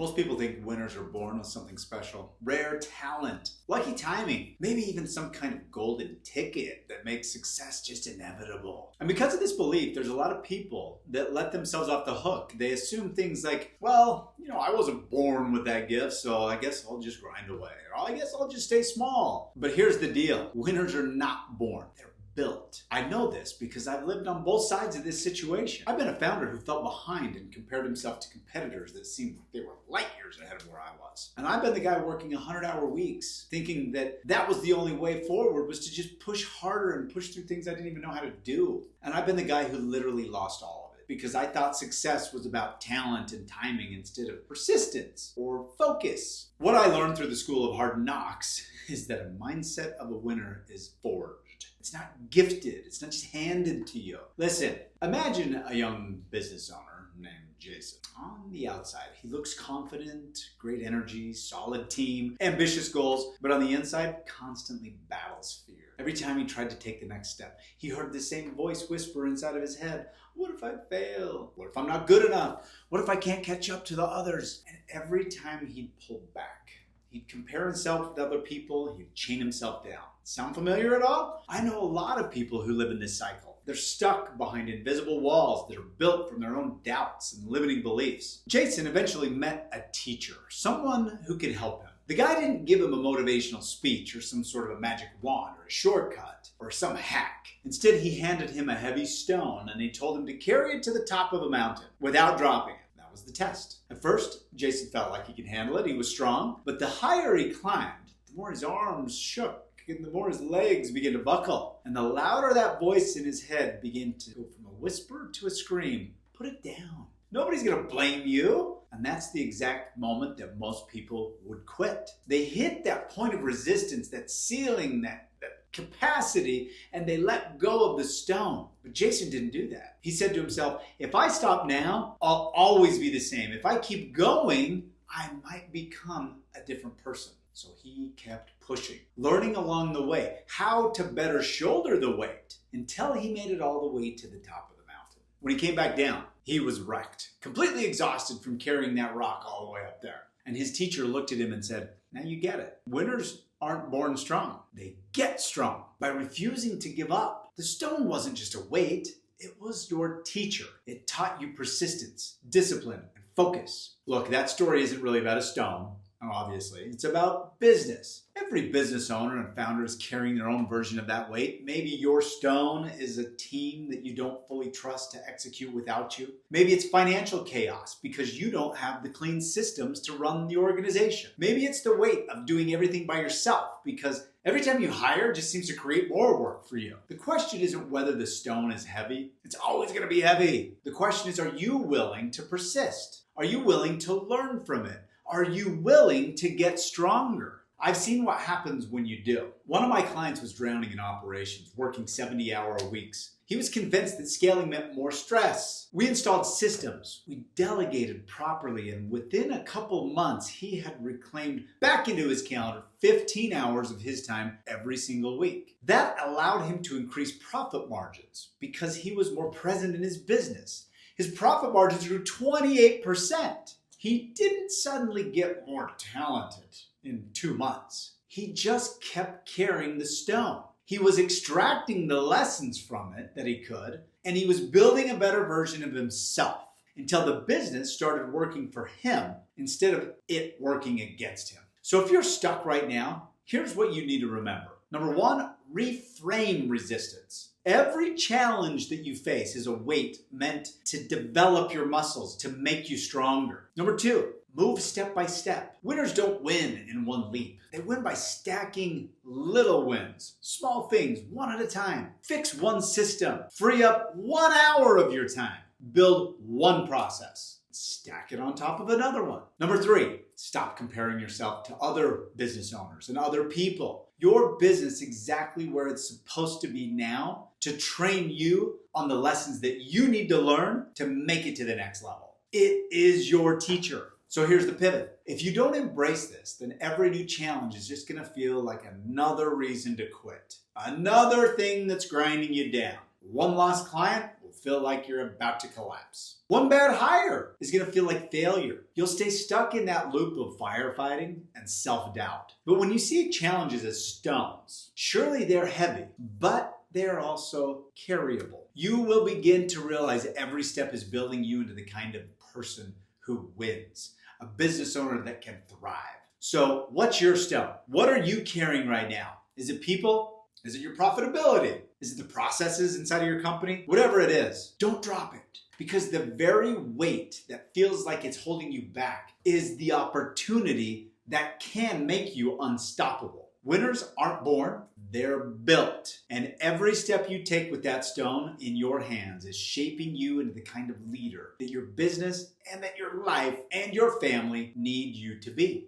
Most people think winners are born with something special. Rare talent, lucky timing, maybe even some kind of golden ticket that makes success just inevitable. And because of this belief, there's a lot of people that let themselves off the hook. They assume things like, well, I wasn't born with that gift, so I guess I'll just grind away. Or I guess I'll just stay small. But here's the deal. Winners are not born. They're built. I know this because I've lived on both sides of this situation. I've been a founder who felt behind and compared himself to competitors that seemed like they were light years ahead of where I was. And I've been the guy working 100-hour weeks, thinking that was the only way forward, was to just push harder and push through things I didn't even know how to do. And I've been the guy who literally lost all of it because I thought success was about talent and timing instead of persistence or focus. What I learned through the School of Hard Knocks is that a mindset of a winner is forged. It's not gifted. It's not just handed to you. Listen, imagine a young business owner named Jason. On the outside, he looks confident, great energy, solid team, ambitious goals, but on the inside, constantly battles fear. Every time he tried to take the next step, he heard the same voice whisper inside of his head, what if I fail? What if I'm not good enough? What if I can't catch up to the others? And every time he'd pull back, he'd compare himself with other people, he'd chain himself down. Sound familiar at all? I know a lot of people who live in this cycle. They're stuck behind invisible walls that are built from their own doubts and limiting beliefs. Jason eventually met a teacher, someone who could help him. The guy didn't give him a motivational speech or some sort of a magic wand or a shortcut or some hack. Instead, he handed him a heavy stone and he told him to carry it to the top of a mountain without dropping it. That was the test. At first, Jason felt like he could handle it. He was strong. But the higher he climbed, the more his arms shook and the more his legs began to buckle. And the louder that voice in his head began to go from a whisper to a scream. Put it down. Nobody's going to blame you. And that's the exact moment that most people would quit. They hit that point of resistance, that ceiling, that capacity, and they let go of the stone. But Jason didn't do that. He said to himself, if I stop now, I'll always be the same. If I keep going, I might become a different person. So he kept pushing, learning along the way how to better shoulder the weight until he made it all the way to the top of the mountain. When he came back down, he was wrecked, completely exhausted from carrying that rock all the way up there. And his teacher looked at him and said, now you get it. Winners aren't born strong. They get strong by refusing to give up. The stone wasn't just a weight. It was your teacher. It taught you persistence, discipline, and focus. Look, that story isn't really about a stone. Obviously, it's about business. Every business owner and founder is carrying their own version of that weight. Maybe your stone is a team that you don't fully trust to execute without you. Maybe it's financial chaos because you don't have the clean systems to run the organization. Maybe it's the weight of doing everything by yourself because every time you hire, it just seems to create more work for you. The question isn't whether the stone is heavy. It's always going to be heavy. The question is, are you willing to persist? Are you willing to learn from it? Are you willing to get stronger? I've seen what happens when you do. One of my clients was drowning in operations, working 70-hour weeks. He was convinced that scaling meant more stress. We installed systems. We delegated properly, and within a couple months, he had reclaimed back into his calendar 15 hours of his time every single week. That allowed him to increase profit margins because he was more present in his business. His profit margins grew 28%. He didn't suddenly get more talented in 2 months. He just kept carrying the stone. He was extracting the lessons from it that he could, and he was building a better version of himself until the business started working for him instead of it working against him. So if you're stuck right now, here's what you need to remember. Number one, reframe resistance. Every challenge that you face is a weight meant to develop your muscles, to make you stronger. Number two, move step by step. Winners don't win in one leap. They win by stacking little wins, small things, one at a time. Fix one system. Free up 1 hour of your time. Build one process. Stack it on top of another one. Number three, stop comparing yourself to other business owners and other people. Your business is exactly where it's supposed to be now to train you on the lessons that you need to learn to make it to the next level. It is your teacher. So here's the pivot. If you don't embrace this, then every new challenge is just going to feel like another reason to quit. Another thing that's grinding you down. One lost client? will feel like you're about to collapse. One bad hire is going to feel like failure. You'll stay stuck in that loop of firefighting and self-doubt. But when you see challenges as stones, surely they're heavy, but they're also carryable. You will begin to realize every step is building you into the kind of person who wins, a business owner that can thrive. So what's your stone? What are you carrying right now? Is it people? Is it your profitability? Is it the processes inside of your company? Whatever it is, don't drop it. Because the very weight that feels like it's holding you back is the opportunity that can make you unstoppable. Winners aren't born, they're built. And every step you take with that stone in your hands is shaping you into the kind of leader that your business and that your life and your family need you to be.